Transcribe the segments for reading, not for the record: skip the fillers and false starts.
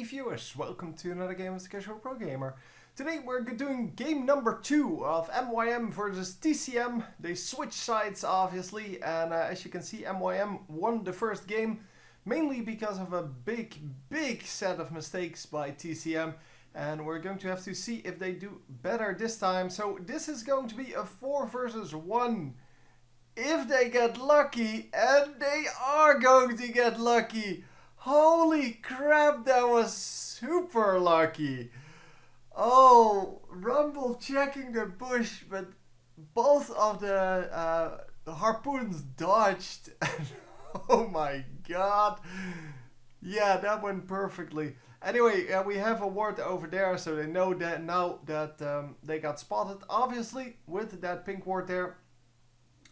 viewers, welcome to another game of the Casual Pro Gamer. Today we're doing game number 2 of MYM versus TCM. They switched sides obviously, and as you can see MYM won the first game, mainly because of a big set of mistakes by TCM. And we're going to have to see if they do better this time. So this is going to be a 4 versus 1. If they get lucky, and they are going to get lucky. Holy crap, that was super lucky. Oh, Rumble checking the bush, but both of the harpoons dodged. Oh my god. Yeah, that went perfectly. Anyway, we have a ward over there, so they know that now that they got spotted. Obviously, with that pink ward there,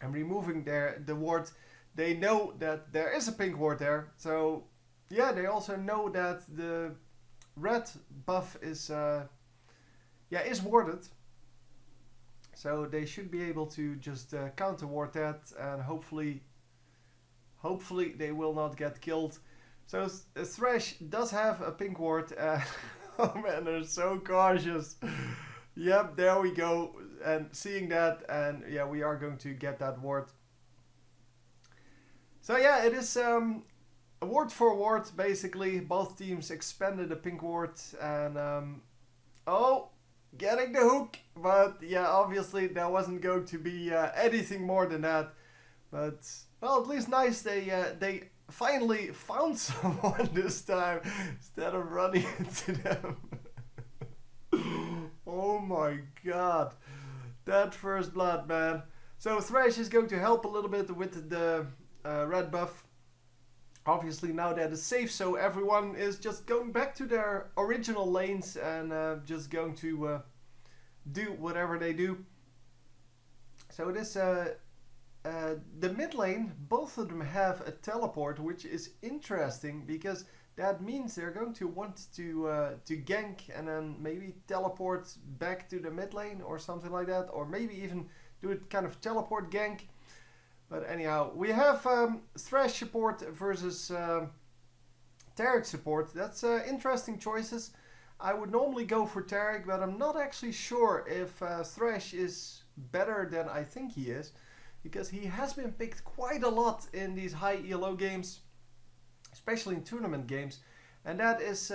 and removing the ward, they know that there is a pink ward there. So yeah, they also know that the red buff is warded. So they should be able to just counter ward that, and hopefully they will not get killed. So Thresh does have a pink ward. Oh man, they're so cautious. Yep, there we go. And seeing that, and yeah, we are going to get that ward. So yeah, it is ward for ward, basically. Both teams expanded the pink ward, and oh, getting the hook. But yeah, obviously there wasn't going to be anything more than that. But well, at least nice. They finally found someone this time instead of running into them. Oh my god, that first blood, man. So Thresh is going to help a little bit with the red buff. Obviously now that is safe, so everyone is just going back to their original lanes and just going to do whatever they do. So it is the mid lane, both of them have a teleport, which is interesting because that means they're going to want to gank and then maybe teleport back to the mid lane or something like that, or maybe even do it kind of teleport gank. But anyhow, we have Thresh support versus Taric support. That's interesting choices. I would normally go for Taric, but I'm not actually sure if Thresh is better than I think he is, because he has been picked quite a lot in these high ELO games, especially in tournament games, and that is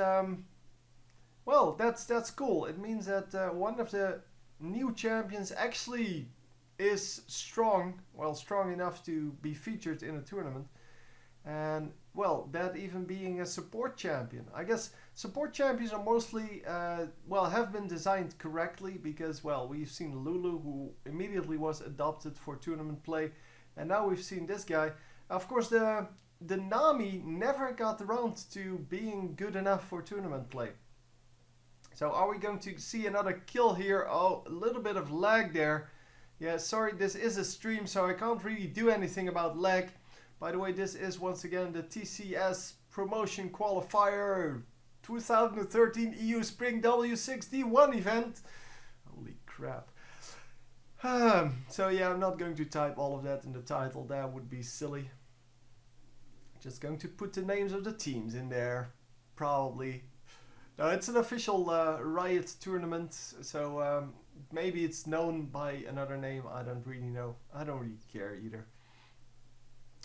well, that's cool. It means that one of the new champions actually is strong enough to be featured in a tournament, and well, that even being a support champion. I guess support champions are mostly have been designed correctly, because well, we've seen Lulu, who immediately was adopted for tournament play, and now we've seen this guy. Of course, the Nami never got around to being good enough for tournament play. So are we going to see another kill here? Oh, a little bit of lag there. Yeah, sorry, this is a stream, so I can't really do anything about lag. By the way, this is once again the TCS promotion qualifier 2013 EU Spring W6D1 event. Holy crap. So yeah, I'm not going to type all of that in the title. That would be silly. Just going to put the names of the teams in there, probably. No, it's an official Riot tournament, so maybe it's known by another name. I don't really know. I don't really care either.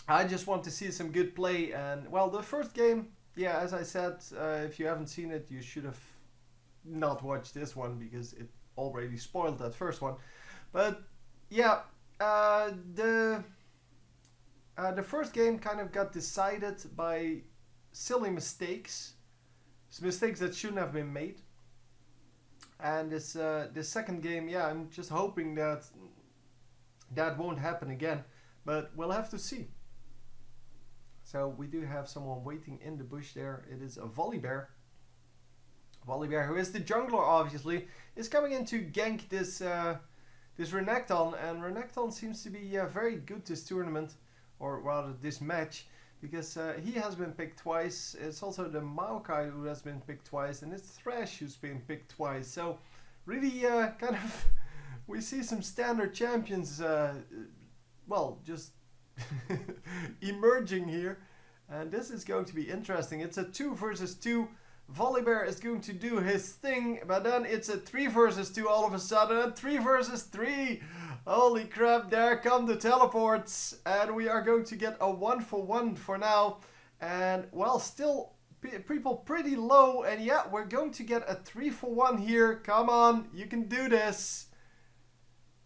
I just want to see some good play, and well, the first game, yeah, as I said, if you haven't seen it, you should have not watched this one because it already spoiled that first one. But yeah, the first game kind of got decided by silly mistakes that shouldn't have been made. And this second game, yeah, I'm just hoping that won't happen again, but we'll have to see. So we do have someone waiting in the bush there. It is a Volibear. Volibear, who is the jungler obviously, is coming in to gank this Renekton, and Renekton seems to be very good this tournament, or rather this match, because he has been picked twice. It's also the Maokai who has been picked twice, and it's Thresh who's been picked twice. So really kind of we see some standard champions well, just emerging here, and this is going to be interesting. It's a 2 versus 2. Volibear is going to do his thing, but then it's a 3 versus 2 all of a sudden, and 3 versus 3. Holy crap, there come the teleports, and we are going to get a 1-for-1 for now. And well, still people pretty low, and yeah, we're going to get a 3-for-1 here. Come on, you can do this.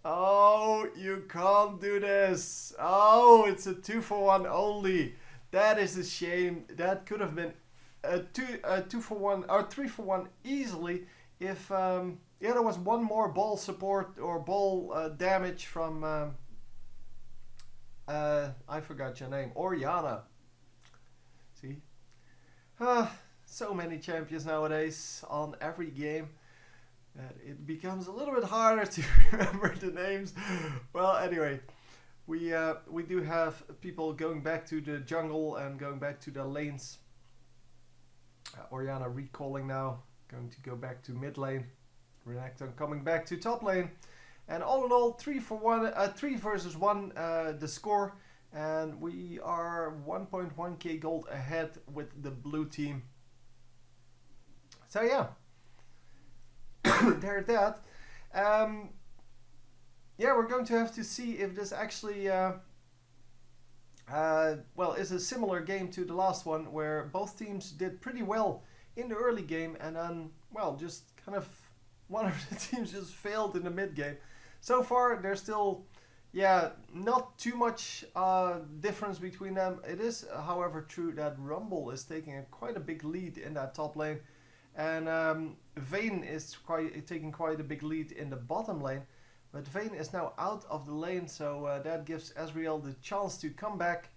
Oh, you can't do this. Oh, it's a 2-for-1 only. That is a shame. That could have been a 2-for-1 or 3-for-1 easily if yeah, there was one more ball support or ball damage from I forgot your name, Oriana. See, so many champions nowadays on every game that it becomes a little bit harder to remember the names. Well, anyway, we do have people going back to the jungle and going back to the lanes. Oriana recalling now, going to go back to mid lane. Renekton coming back to top lane. And all in all, 3 versus 1 the score. And we are 1.1k gold ahead with the blue team. So yeah, there's that. Yeah, we're going to have to see if this actually well, is a similar game to the last one, where both teams did pretty well in the early game, and then, well, just kind of one of the teams just failed in the mid game. So far, there's still, yeah, not too much difference between them. It is, however, true that Rumble is taking quite a big lead in that top lane, and Vayne is taking quite a big lead in the bottom lane. But Vayne is now out of the lane, so that gives Ezreal the chance to come back.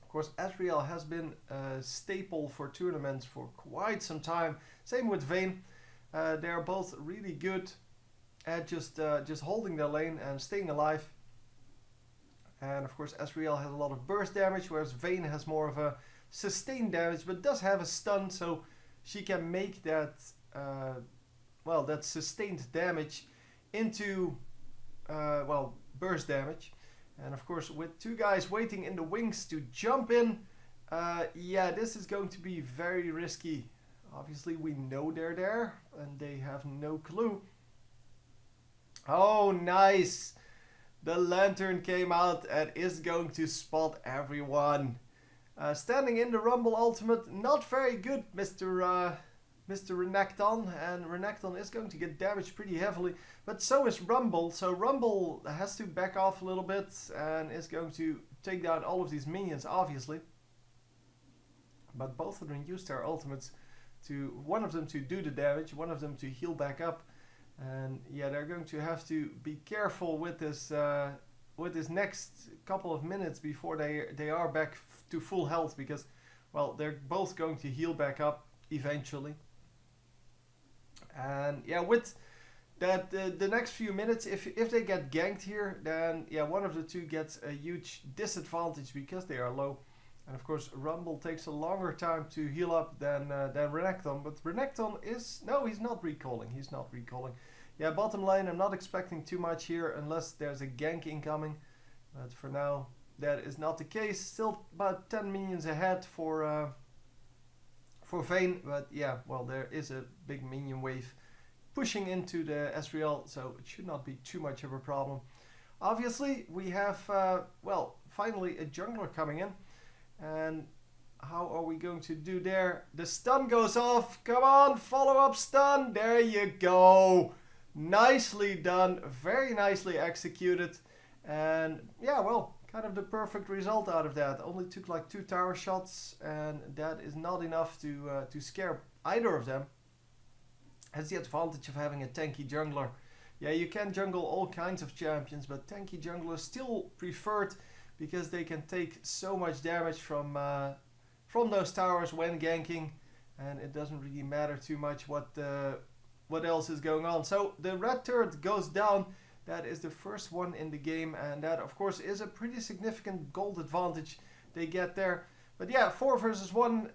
Of course, Ezreal has been a staple for tournaments for quite some time. Same with Vayne. They are both really good at just holding their lane and staying alive. And of course, Ezreal has a lot of burst damage, whereas Vayne has more of a sustained damage, but does have a stun, so she can make that well, that sustained damage into well, burst damage. And of course, with 2 guys waiting in the wings to jump in, yeah, this is going to be very risky. Obviously, we know they're there, and they have no clue. Oh, nice! The lantern came out and is going to spot everyone. Standing in the Rumble ultimate, not very good, Mr. Renekton, and Renekton is going to get damaged pretty heavily, but so is Rumble. So Rumble has to back off a little bit and is going to take down all of these minions, obviously. But both of them used their ultimates, to one of them to do the damage, one of them to heal back up, and yeah, they're going to have to be careful with this next couple of minutes before they are back to full health, because, well, they're both going to heal back up eventually. And yeah, with that the next few minutes, if they get ganked here, then yeah, one of the 2 gets a huge disadvantage because they are low. And of course, Rumble takes a longer time to heal up than Renekton. But Renekton is, no, he's not recalling. He's not recalling. Yeah, bottom lane, I'm not expecting too much here unless there's a gank incoming. But for now, that is not the case. Still about 10 minions ahead for Vayne, but yeah, well, there is a big minion wave pushing into the Ezreal, so it should not be too much of a problem. Obviously, we have, well, finally a jungler coming in, and how are we going to do there? The stun goes off. Come on, follow up stun. There you go. Nicely done, very nicely executed, and yeah, well, kind of the perfect result out of that. Only took like 2 tower shots, and that is not enough to scare either of them. Has the advantage of having a tanky jungler. Yeah, you can jungle all kinds of champions, but tanky jungler is still preferred because they can take so much damage from those towers when ganking, and it doesn't really matter too much what else is going on. So the red turret goes down. That is the first one in the game, and that of course is a pretty significant gold advantage they get there. But yeah, 4 versus 1,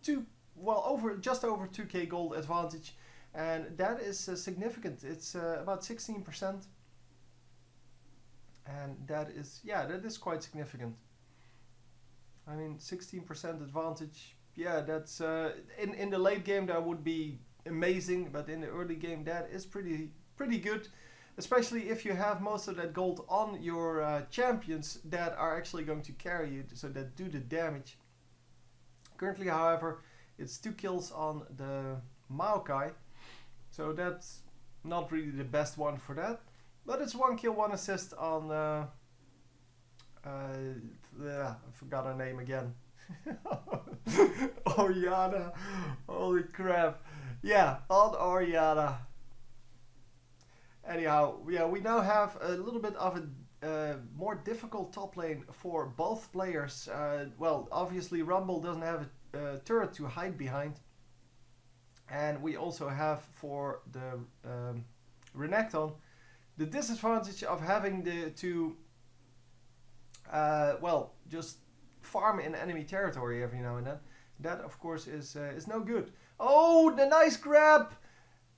just over 2k gold advantage, and that is significant. It's about 16%, and that is, yeah, that is quite significant. I mean, 16% advantage yeah, that's in the late game that would be amazing, but in the early game that is pretty good, especially if you have most of that gold on your champions that are actually going to carry you, so that do the damage. Currently, however, it's 2 kills on the Maokai, so that's not really the best one for that, but it's 1 kill, 1 assist on I forgot her name again. Oriana, holy crap. Yeah, on Oriana. Anyhow, yeah, we now have a little bit of a more difficult top lane for both players. Well, obviously Rumble doesn't have a turret to hide behind. And we also have for the Renekton the disadvantage of having to well, just farm in enemy territory every now and then. That, of course, is no good. Oh, the nice grab!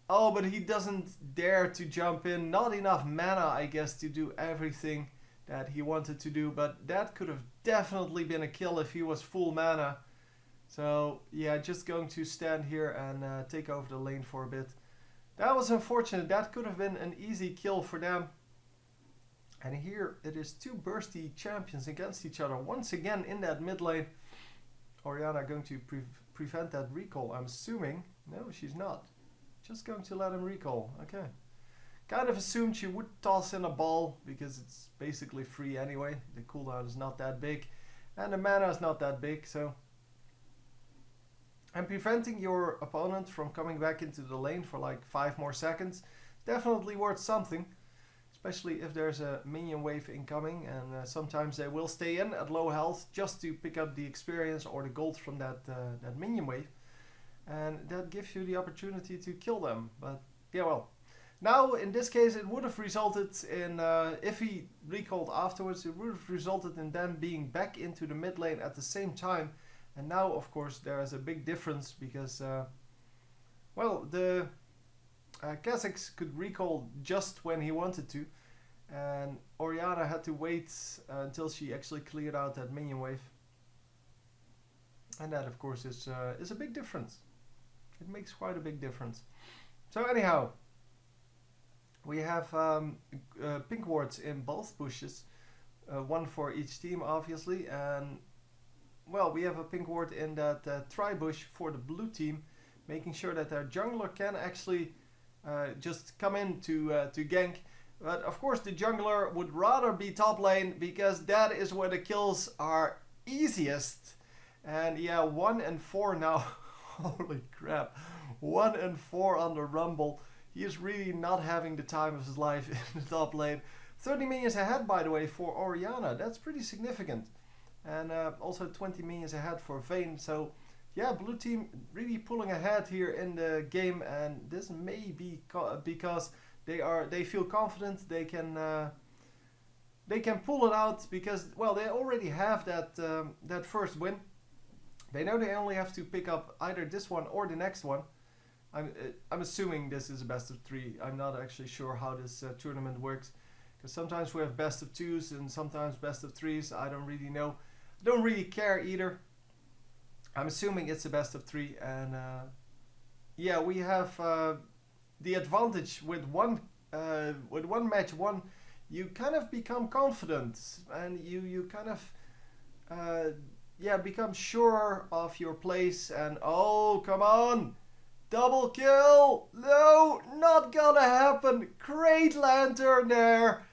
Oh, but he doesn't dare to jump in. Not enough mana, I guess, to do everything that he wanted to do. But that could have definitely been a kill if he was full mana. So, yeah, just going to stand here and take over the lane for a bit. That was unfortunate. That could have been an easy kill for them. And here it is 2 bursty champions against each other. Once again in that mid lane. Oriana going to prevent that recall, I'm assuming. No, she's not. Just going to let him recall. Okay. Kind of assumed she would toss in a ball because it's basically free anyway. The cooldown is not that big. And the mana is not that big, so... And preventing your opponent from coming back into the lane for like 5 more seconds. Definitely worth something. Especially if there's a minion wave incoming, and sometimes they will stay in at low health just to pick up the experience or the gold from that minion wave, and that gives you the opportunity to kill them. But yeah, well, now in this case it would have resulted in, if he recalled afterwards, it would have resulted in them being back into the mid lane at the same time. And now, of course, there is a big difference because, well, the Kha'Zix could recall just when he wanted to, and Oriana had to wait until she actually cleared out that minion wave, and that of course is a big difference. It makes quite a big difference. So anyhow, we have pink wards in both bushes, 1 for each team obviously, and well, we have a pink ward in that tri-bush for the blue team, making sure that their jungler can actually just come in to gank. But of course the jungler would rather be top lane because that is where the kills are easiest. And yeah, 1 and 4 now. Holy crap. 1 and 4 on the Rumble. He is really not having the time of his life in the top lane. 30 minions ahead, by the way, for Oriana. That's pretty significant. And also 20 minions ahead for Vayne. So yeah, blue team really pulling ahead here in the game, and this may be because they feel confident they can pull it out because, well, they already have that first win. They know they only have to pick up either this one or the next one. I'm assuming this is a best of 3. I'm not actually sure how this tournament works, because sometimes we have best of 2s and sometimes best of 3s. I don't really know. I don't really care either. I'm assuming it's a best of 3, and yeah, we have the advantage with one match won. You kind of become confident, and you kind of yeah, become sure of your place. And oh, come on, double kill! No, not gonna happen. Great lantern there.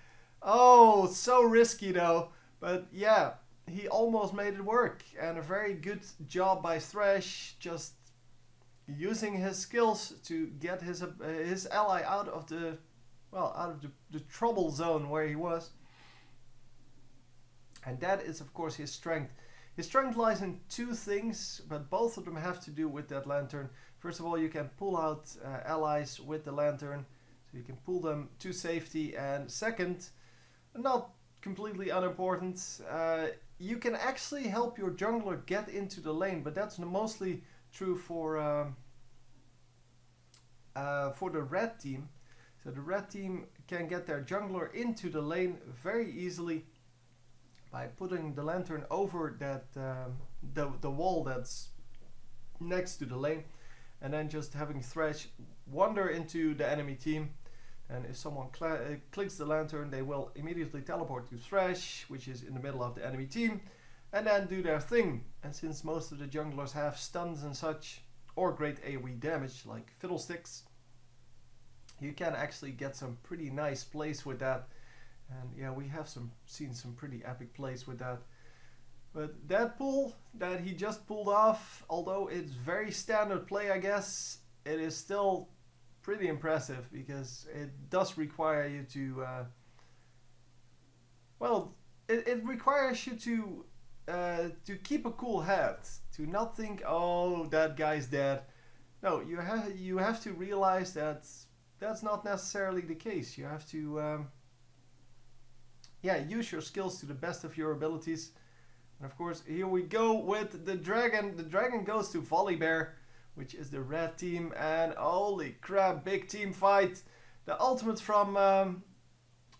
Oh, so risky though, but yeah. He almost made it work, and a very good job by Thresh, just using his skills to get his ally out of the trouble zone where he was. And that is of course his strength. His strength lies in 2 things, but both of them have to do with that lantern. First of all, you can pull out allies with the lantern, so you can pull them to safety, and second, not completely unimportant, you can actually help your jungler get into the lane, but that's mostly true for the red team. So the red team can get their jungler into the lane very easily by putting the lantern over that the wall that's next to the lane, and then just having Thresh wander into the enemy team. And if someone clicks the lantern, they will immediately teleport to Thresh, which is in the middle of the enemy team, and then do their thing. And since most of the junglers have stuns and such, or great AoE damage like Fiddlesticks, you can actually get some pretty nice plays with that. And yeah, we have seen some pretty epic plays with that. But that pull that he just pulled off, although it's very standard play, I guess, it is still pretty impressive, because it does require you to it requires you to keep a cool head, to not think, oh, that guy's dead. No, you have to realize that that's not necessarily the case. You have to use your skills to the best of your abilities. And of course, here we go with the dragon. The dragon goes to Volibear, which is the red team, and holy crap, big team fight. The ultimate from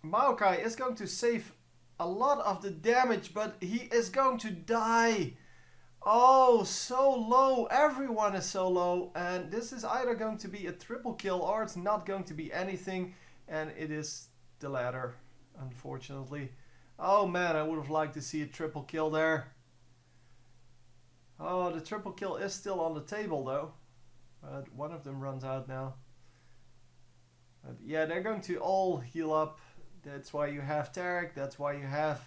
Maokai is going to save a lot of the damage, but he is going to die. Oh, so low. Everyone is so low, and this is either going to be a triple kill or it's not going to be anything, and it is the latter, unfortunately. Oh man, I would have liked to see a triple kill there. Oh, the triple kill is still on the table though. But one of them runs out now. But yeah, they're going to all heal up. That's why you have Tarek. That's why you have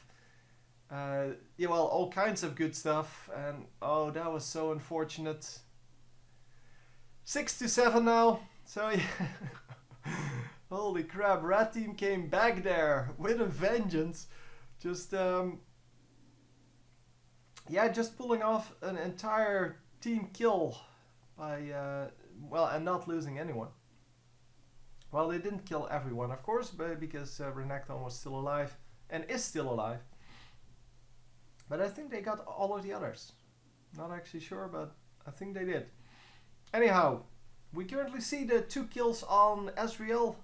all kinds of good stuff. And oh, that was so unfortunate. 6-7 now. So yeah. Holy crap, red team came back there with a vengeance. Just just pulling off an entire team kill by and not losing anyone. Well, they didn't kill everyone, of course, but because Renekton was still alive and is still alive. But I think they got all of the others. Not actually sure, but I think they did. Anyhow, we currently see the 2 kills on Ezreal,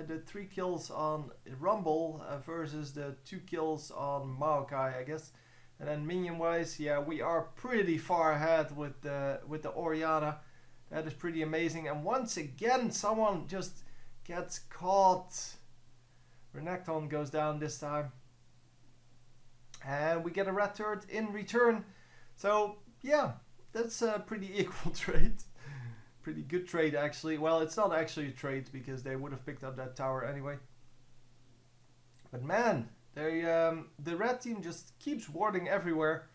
the 3 kills on Rumble versus the 2 kills on Maokai, I guess. And then minion wise, yeah, we are pretty far ahead with the Orianna. That is pretty amazing. And once again, someone just gets caught. Renekton goes down this time. And we get a red turret in return. So yeah, that's a pretty equal trade. Pretty good trade actually. Well, it's not actually a trade because they would have picked up that tower anyway. But man, the red team just keeps warding everywhere.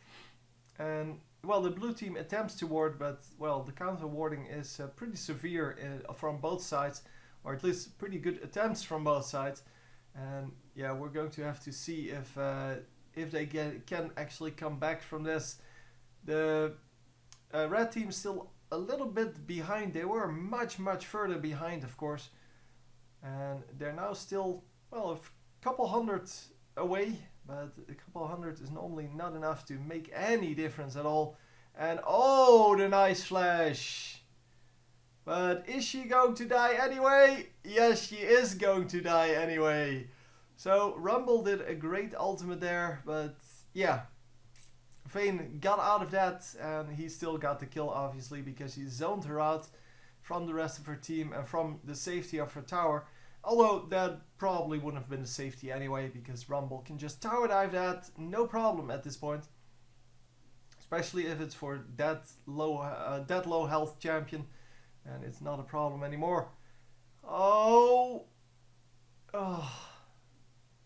And well, the blue team attempts to ward, but well, the counter warding is pretty severe from both sides, or at least pretty good attempts from both sides. And yeah, we're going to have to see if they can actually come back from this. The red team still a little bit behind. They were much further behind, of course, and they're now still, well, a couple hundred away, but a couple hundred is normally not enough to make any difference at all. And oh, the nice flash. But is she going to die anyway? Yes, she is going to die anyway. So Rumble did a great ultimate there, but yeah, Vayne got out of that, and he still got the kill, obviously, because he zoned her out from the rest of her team and from the safety of her tower. Although that probably wouldn't have been the safety anyway, because Rumble can just tower dive that, no problem at this point. Especially if it's for that low health champion, and it's not a problem anymore. Oh,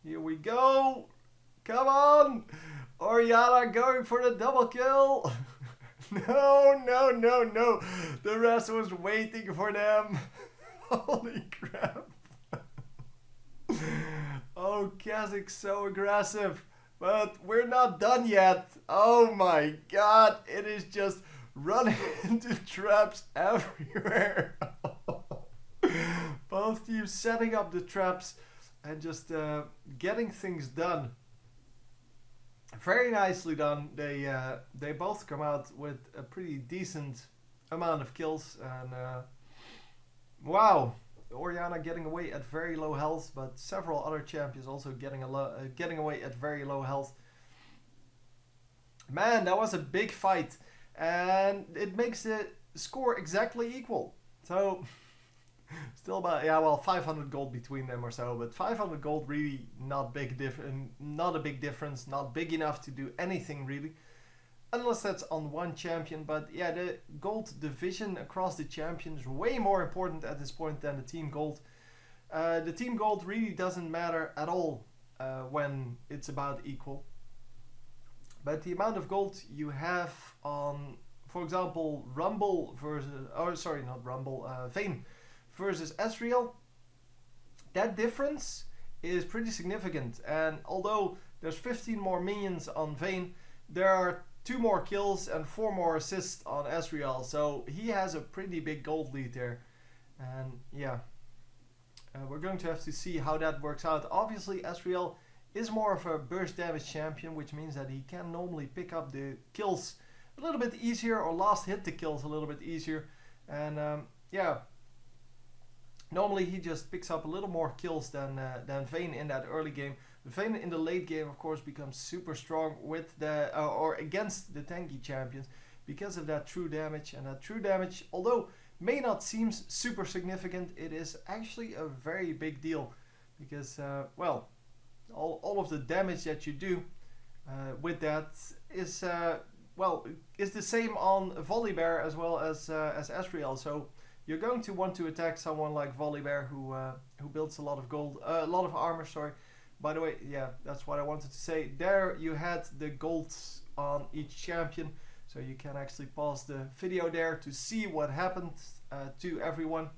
here we go. Come on! Orianna going for the double kill! No. The rest was waiting for them. Holy crap. Oh, Kha'Zix so aggressive. But we're not done yet. Oh my god. It is just running into traps everywhere. Both teams setting up the traps and just getting things done. Very nicely done. They both come out with a pretty decent amount of kills, and wow, Orianna getting away at very low health, but several other champions also getting away at very low health. Man, that was a big fight, and it makes the score exactly equal. So still about, yeah, well, 500 gold between them or so, but 500 gold really not not a big difference, not big enough to do anything really, unless that's on one champion. But yeah, the gold division across the champions is way more important at this point than the team gold. The team gold really doesn't matter at all when it's about equal. But the amount of gold you have on, for example, Rumble versus, oh sorry, not Rumble, Vayne versus Ezreal, that difference is pretty significant. And although there's 15 more minions on Vayne, there are 2 more kills and 4 more assists on Ezreal. So he has a pretty big gold lead there. And yeah, we're going to have to see how that works out. Obviously, Ezreal is more of a burst damage champion, which means that he can normally pick up the kills a little bit easier, or last hit the kills a little bit easier. And yeah, normally he just picks up a little more kills than Vayne in that early game. Vayne in the late game, of course, becomes super strong with the or against the tanky champions because of that true damage. And that true damage, although may not seem super significant, it is actually a very big deal, because well, all of the damage that you do with that is well, is the same on Volibear as well as Ezreal. So you're going to want to attack someone like Volibear, who builds a lot of gold, a lot of armor. Sorry. By the way, yeah, that's what I wanted to say. There you had the golds on each champion, so you can actually pause the video there to see what happened to everyone.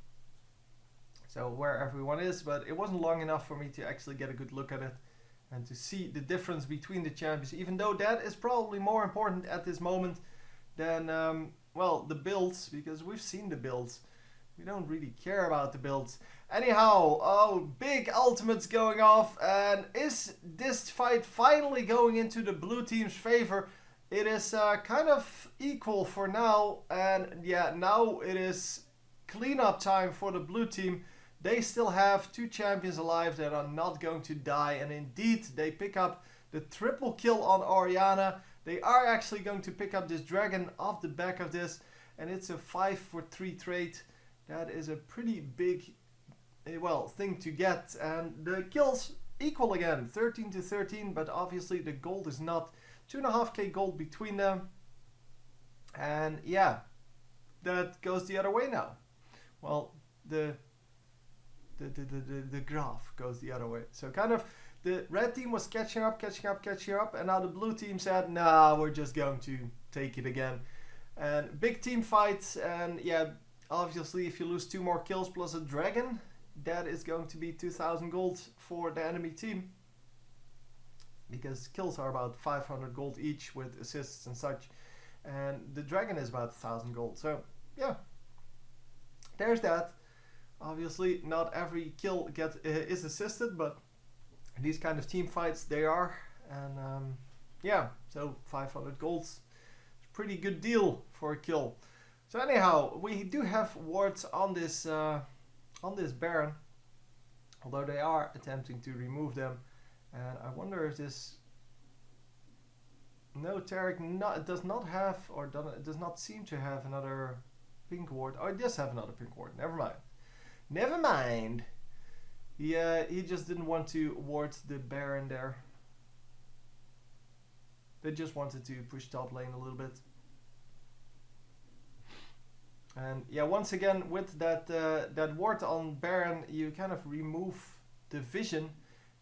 So where everyone is, but it wasn't long enough for me to actually get a good look at it and to see the difference between the champions, even though that is probably more important at this moment than well, the builds, because we've seen the builds. We don't really care about the builds. Anyhow, oh, big ultimates going off, and is this fight finally going into the blue team's favor? It is kind of equal for now, and yeah, now it is cleanup time for the blue team. They still have 2 champions alive that are not going to die, and indeed they pick up the triple kill on Orianna. They are actually going to pick up this dragon off the back of this, and it's a 5-for-3 trade. That is a pretty big, well, thing to get. And the kills equal again, 13-13, but obviously the gold is not. 2.5k gold between them. And yeah, that goes the other way now. Well, the graph goes the other way. So kind of the red team was catching up, and now the blue team said, nah, we're just going to take it again. And big team fights, and yeah, obviously if you lose 2 more kills plus a dragon, that is going to be 2,000 gold for the enemy team, because kills are about 500 gold each with assists and such, and the dragon is about 1,000 gold. So yeah, there's that. Obviously not every kill is assisted, but these kind of team fights they are. And yeah, so 500 golds, pretty good deal for a kill. So anyhow, we do have wards on this Baron, although they are attempting to remove them. And I wonder if this... No, Tarek does not have, or does not seem to have another pink ward. Oh, it does have another pink ward. Never mind. Never mind. He just didn't want to ward the Baron there. They just wanted to push top lane a little bit. And yeah, once again with that ward on Baron, you kind of remove the vision,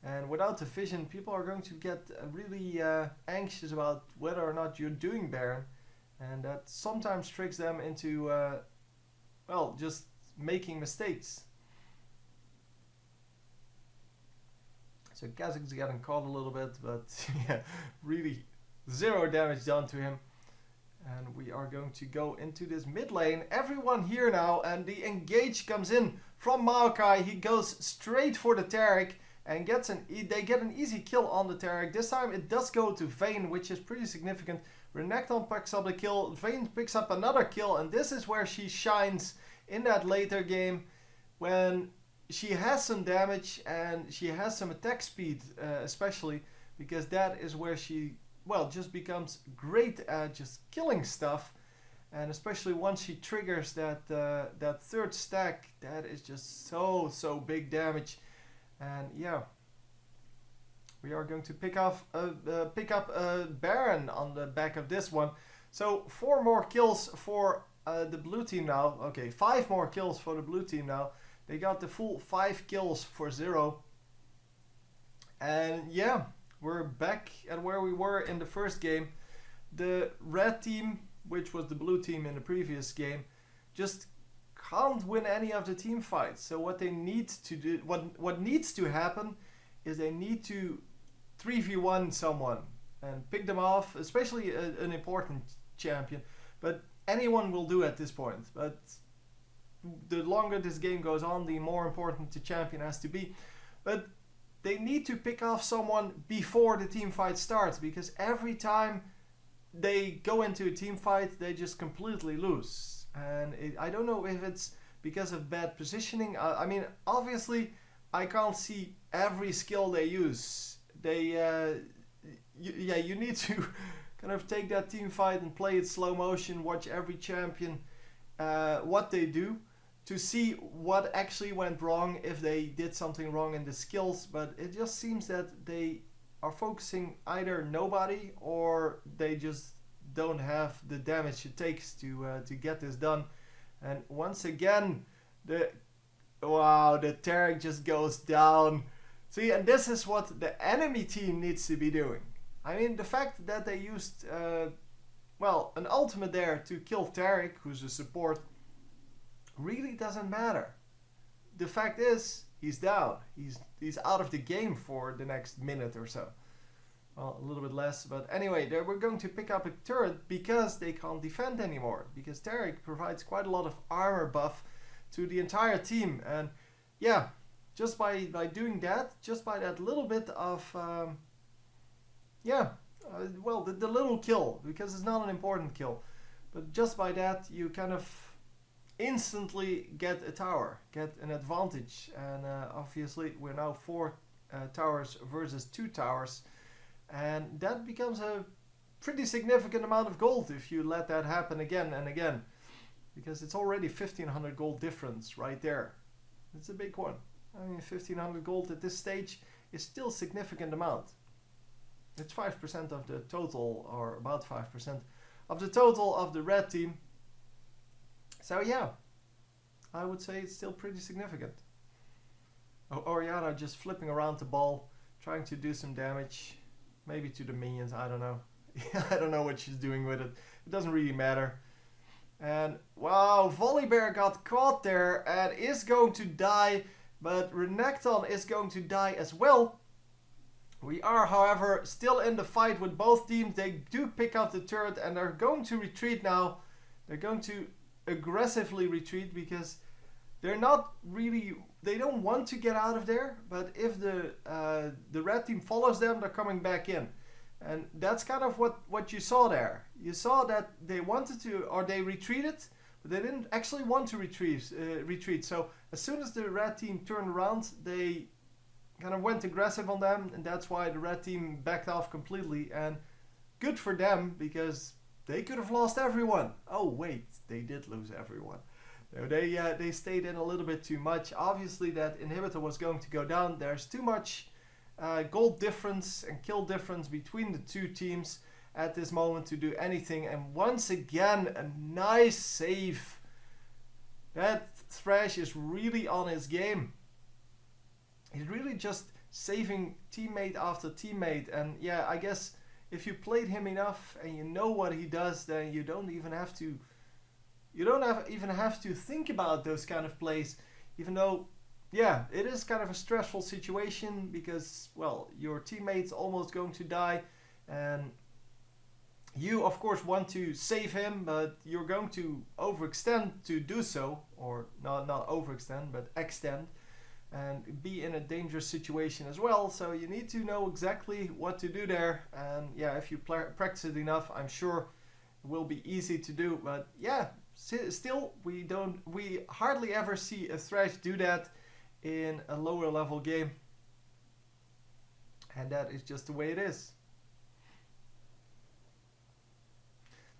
and without the vision, people are going to get really anxious about whether or not you're doing Baron, and that sometimes tricks them into well, just making mistakes. So Kazak's getting caught a little bit, but yeah, really 0 damage done to him. And we are going to go into this mid lane. Everyone here now, and the engage comes in from Maokai. He goes straight for the Taric and they get an easy kill on the Taric. This time it does go to Vayne, which is pretty significant. Renekton picks up the kill. Vayne picks up another kill, and this is where she shines in that later game, when she has some damage and she has some attack speed, especially because that is where she, well, just becomes great at just killing stuff. And especially once she triggers that that third stack, that is just so big damage. And yeah, we are going to pick up a Baron on the back of this one. So 4 more kills for the blue team now. Okay, 5 more kills for the blue team now. They got the full 5 kills for 0. And yeah, we're back at where we were in the first game. The red team, which was the blue team in the previous game, just can't win any of the team fights. So what they need to do, what needs to happen, is they need to 3v1 someone and pick them off, especially an important champion. But anyone will do at this point. But the longer this game goes on, the more important the champion has to be. But they need to pick off someone before the team fight starts, because every time they go into a team fight, they just completely lose. And I don't know if it's because of bad positioning. I mean, obviously, I can't see every skill they use. You need to kind of take that team fight and play it slow motion, watch every champion, what they do, to see what actually went wrong, if they did something wrong in the skills. But it just seems that they are focusing either nobody, or they just don't have the damage it takes to get this done. And once again, the Tarek just goes down. See, and this is what the enemy team needs to be doing. I mean, the fact that they used an ultimate there to kill Tarek, who's a support, really doesn't matter. The fact is, he's down. He's out of the game for the next minute or so. Well, a little bit less, but anyway, we're going to pick up a turret because they can't defend anymore. Because Tarek provides quite a lot of armor buff to the entire team. And yeah, just by doing that, just by that little bit of, the little kill, because it's not an important kill. But just by that, you kind of instantly get a tower, get an advantage. And obviously, we're now 4 towers versus 2 towers. And that becomes a pretty significant amount of gold if you let that happen again and again. Because it's already 1500 gold difference right there. It's a big one. I mean, 1500 gold at this stage is still a significant amount. It's 5% of the total, or about 5% of the total of the red team. So yeah, I would say it's still pretty significant. Oriana just flipping around the ball, trying to do some damage. Maybe to the minions, I don't know. I don't know what she's doing with it. It doesn't really matter. And wow, Volibear got caught there and is going to die. But Renekton is going to die as well. We are, however, still in the fight with both teams. They do pick up the turret and they're going to retreat now. They're going to aggressively retreat because they're not really, they don't want to get out of there, but if the red team follows them, they're coming back in. And that's kind of what you saw there. You saw that they wanted to, or they retreated, but they didn't actually want to retreat. So as soon as the red team turned around, they kind of went aggressive on them, and that's why the red team backed off completely. And good for them, because they could have lost everyone. Oh wait, they did lose everyone. So they stayed in a little bit too much. Obviously that inhibitor was going to go down. There's too much gold difference and kill difference between the two teams at this moment to do anything. And once again, a nice save. That Thresh is really on his game. He's really just saving teammate after teammate. And yeah, I guess if you played him enough and you know what he does, then you don't even have to think about those kind of plays, even though, yeah, it is kind of a stressful situation because, well, your teammate's almost going to die and you, of course, want to save him, but you're going to overextend to do so, or not overextend, but extend, and be in a dangerous situation as well. So you need to know exactly what to do there. And yeah, if you practice it enough, I'm sure it will be easy to do. But yeah, still, we hardly ever see a Thresh do that in a lower level game. And that is just the way it is.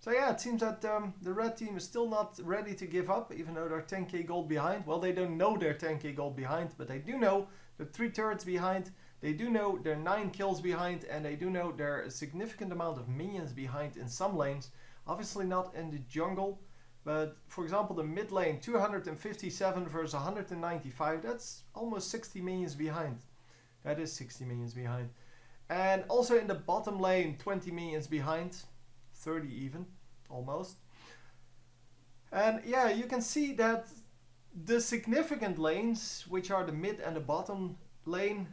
So yeah, it seems that the red team is still not ready to give up, even though they're 10k gold behind. Well, they don't know they're 10k gold behind, but they do know they're 3 turrets behind. They do know they're 9 kills behind, and they do know they're a significant amount of minions behind in some lanes. Obviously not in the jungle, but for example the mid lane 257 versus 195, that's almost 60 minions behind. That is 60 minions behind. And also in the bottom lane 20 minions behind, 30 even, almost. And yeah, you can see that the significant lanes, which are the mid and the bottom lane,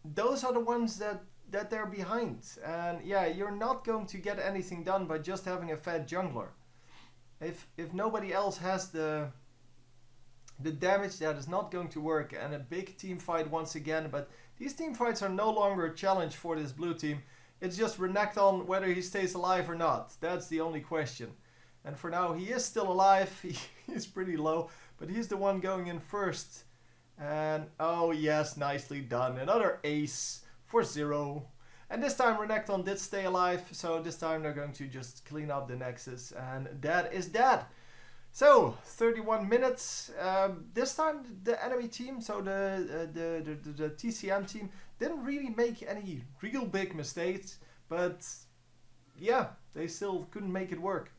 those are the ones that they're behind. And yeah, you're not going to get anything done by just having a fat jungler. If nobody else has the damage, that is not going to work. And a big team fight once again, but these team fights are no longer a challenge for this blue team. It's just Renekton whether he stays alive or not. That's the only question. And for now he is still alive. He's pretty low, but he's the one going in first. And oh yes, nicely done. Another ace for 0. And this time Renekton did stay alive, so this time they're going to just clean up the Nexus, and that is that. So 31 minutes. This time the enemy team, so the TCM team, didn't really make any real big mistakes, but yeah, they still couldn't make it work.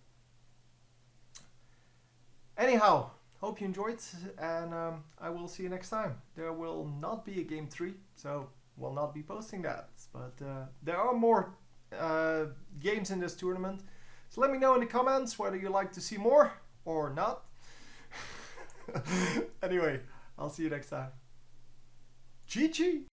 Anyhow, hope you enjoyed, and I will see you next time. There will not be a game 3, so will not be posting that, but there are more games in this tournament, so let me know in the comments whether you like to see more or not. Anyway, I'll see you next time. GG!